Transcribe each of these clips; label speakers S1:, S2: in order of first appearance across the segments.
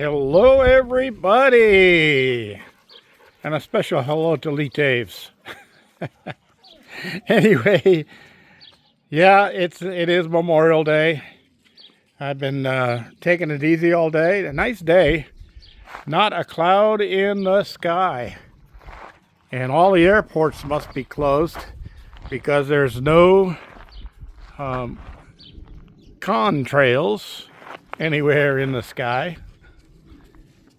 S1: Hello, everybody, and a special hello to Lee Taves. Anyway, yeah, it is Memorial Day. I've been taking it easy all day. A nice day, not a cloud in the sky, and all the airports must be closed because there's no contrails anywhere in the sky,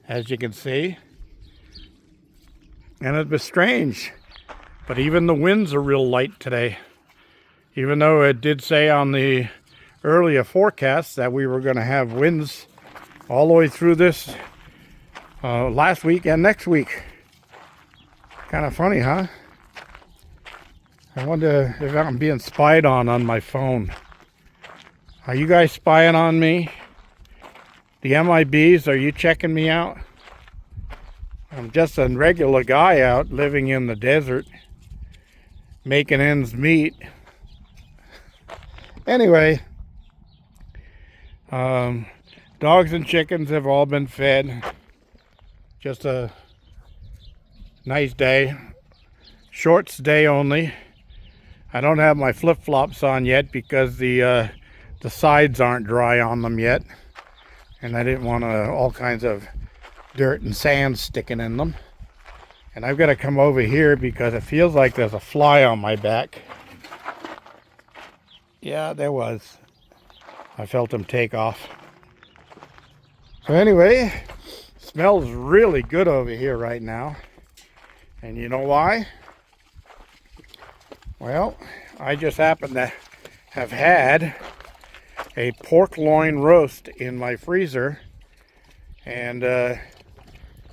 S1: as you can see. And it was strange, but even the winds are real light today. Even though it did say on the earlier forecast that we were going to have winds all the way through this last week and next week. Kind of funny, huh? I wonder if I'm being spied on my phone. Are you guys spying on me? The MIBs, are you checking me out? I'm just a regular guy out living in the desert, making ends meet. Anyway, dogs and chickens have all been fed. Just a nice day. Shorts day only. I don't have my flip-flops on yet because the sides aren't dry on them yet. And I didn't want all kinds of dirt and sand sticking in them. And I've got to come over here because it feels like there's a fly on my back. Yeah, there was. I felt him take off. So anyway, smells really good over here right now. And you know why? Well, I just happen to have had a pork loin roast in my freezer. And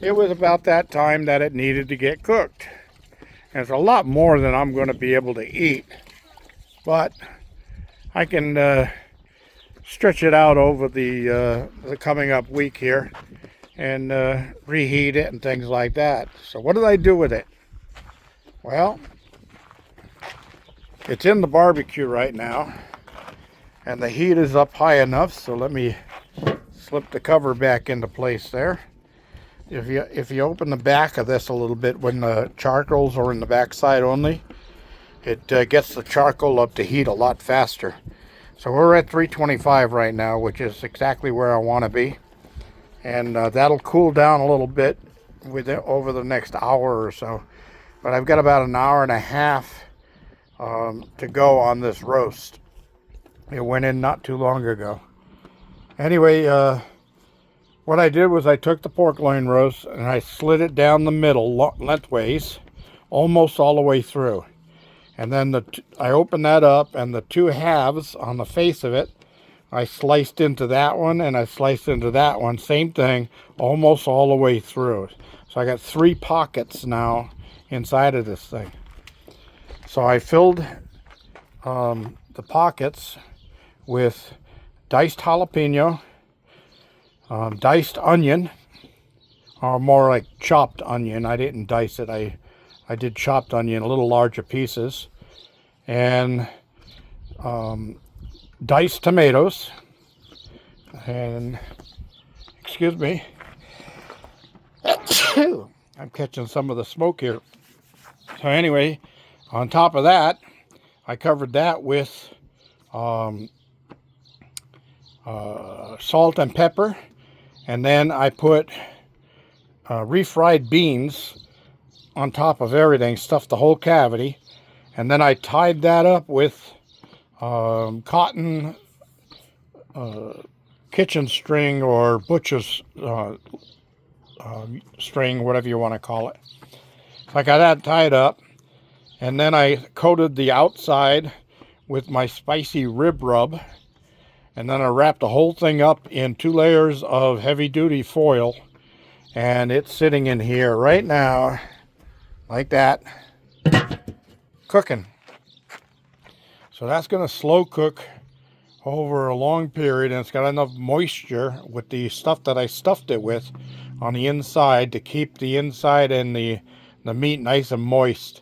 S1: it was about that time that it needed to get cooked. And it's a lot more than I'm going to be able to eat. But I can stretch it out over the coming up week here and reheat it and things like that. So what did I do with it? Well, it's in the barbecue right now. And the heat is up high enough, so let me slip the cover back into place there. If you open the back of this a little bit when the charcoals are in the back side only, it gets the charcoal up to heat a lot faster. So we're at 325 right now, which is exactly where I want to be. And that'll cool down a little bit over the next hour or so. But I've got about an hour and a half to go on this roast. It went in not too long ago. Anyway, what I did was I took the pork loin roast and I slid it down the middle lengthways, almost all the way through. And then I opened that up, and the two halves on the face of it, I sliced into that one and I sliced into that one. Same thing, almost all the way through. So I got 3 pockets now inside of this thing. So I filled the pockets with diced jalapeno, diced onion, or more like chopped onion. I didn't dice it. I did chopped onion, a little larger pieces, and diced tomatoes, and excuse me, I'm catching some of the smoke here. So anyway, on top of that, I covered that with salt and pepper, and then I put refried beans on top of everything, stuffed the whole cavity, and then I tied that up with cotton kitchen string or butcher's string, whatever you want to call it. So I got that tied up, and then I coated the outside with my spicy rib rub, and then I wrapped the whole thing up in 2 layers of heavy-duty foil, and it's sitting in here right now, like that, cooking. So that's going to slow cook over a long period, and it's got enough moisture with the stuff that I stuffed it with on the inside to keep the inside and the meat nice and moist.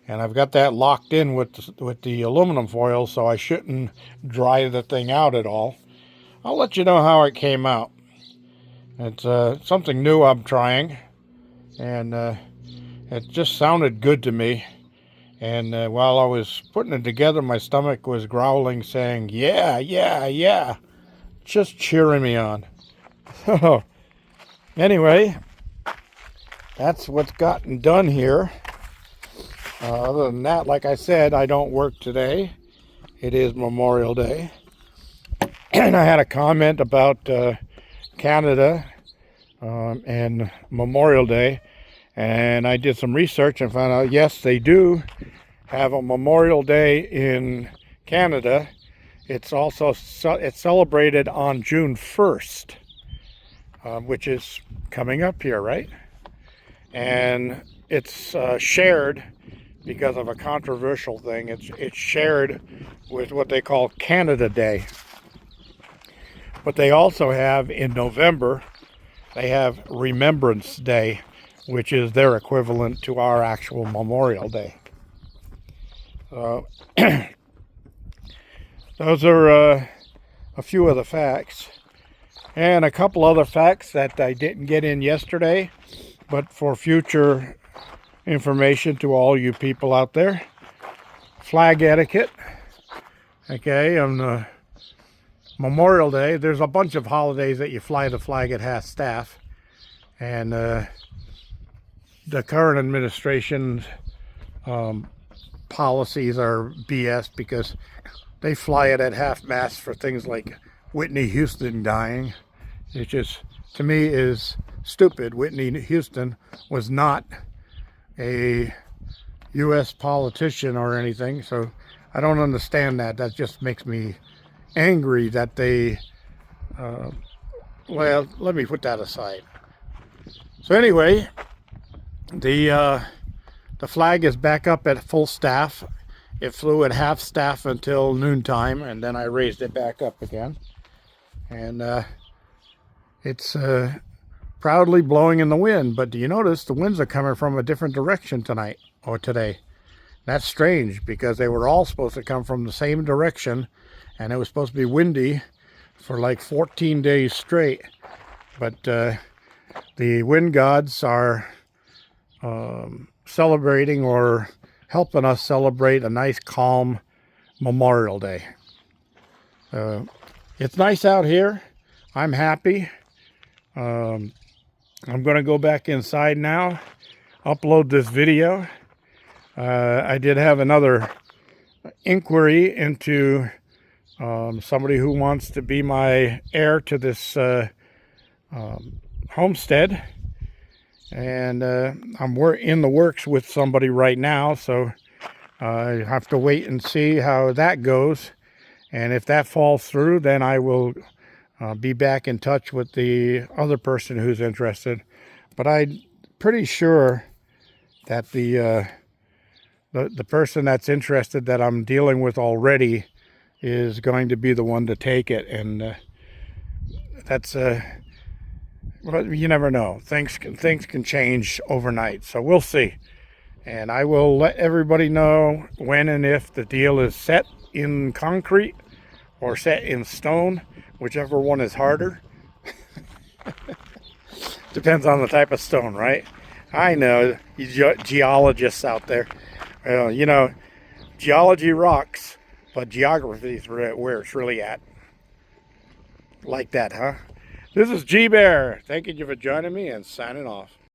S1: And I've got that locked in with the aluminum foil, so I shouldn't dry the thing out at all. I'll let you know how it came out. It's something new I'm trying, and it just sounded good to me. And while I was putting it together, my stomach was growling, saying, "Yeah, yeah, yeah," just cheering me on. So, anyway, that's what's gotten done here. Other than that, like I said, I don't work today. It is Memorial Day. And I had a comment about Canada and Memorial Day. And I did some research and found out, yes, they do have a Memorial Day in Canada. It's also it's celebrated on June 1st, which is coming up here, right? And it's shared because of a controversial thing. It's shared with what they call Canada Day. But they also have in November, they have Remembrance Day, which is their equivalent to our actual Memorial Day. Those are a few of the facts. And a couple other facts that I didn't get in yesterday, but for future information to all you people out there. Flag etiquette. Okay, on Memorial Day, there's a bunch of holidays that you fly the flag at half-staff. And the current administration's policies are BS because they fly it at half-mast for things like Whitney Houston dying. It just, to me, is stupid. Whitney Houston was not a U.S. politician or anything, so I don't understand that. That just makes me angry that they, well, let me put that aside. So anyway, the flag is back up at full staff. It flew at half staff until noontime, and then I raised it back up again. And it's proudly blowing in the wind. But do you notice the winds are coming from a different direction tonight or today? That's strange because they were all supposed to come from the same direction, and it was supposed to be windy for like 14 days straight. But the wind gods are celebrating or helping us celebrate a nice calm Memorial Day. It's nice out here. I'm happy. I'm going to go back inside now, upload this video. I did have another inquiry into somebody who wants to be my heir to this homestead. And I'm in the works with somebody right now, so I have to wait and see how that goes. And if that falls through, then I will be back in touch with the other person who's interested. But I'm pretty sure that the person that's interested that I'm dealing with already is going to be the one to take it. And that's well, you never know. Things can change overnight, so we'll see. And I will let everybody know when and if the deal is set in concrete or set in stone, whichever one is harder. Depends on the type of stone, right? I know, you geologists out there. Well, you know, geology rocks, but geography is where it's really at. Like that, huh? This is G Bear. Thank you for joining me and signing off.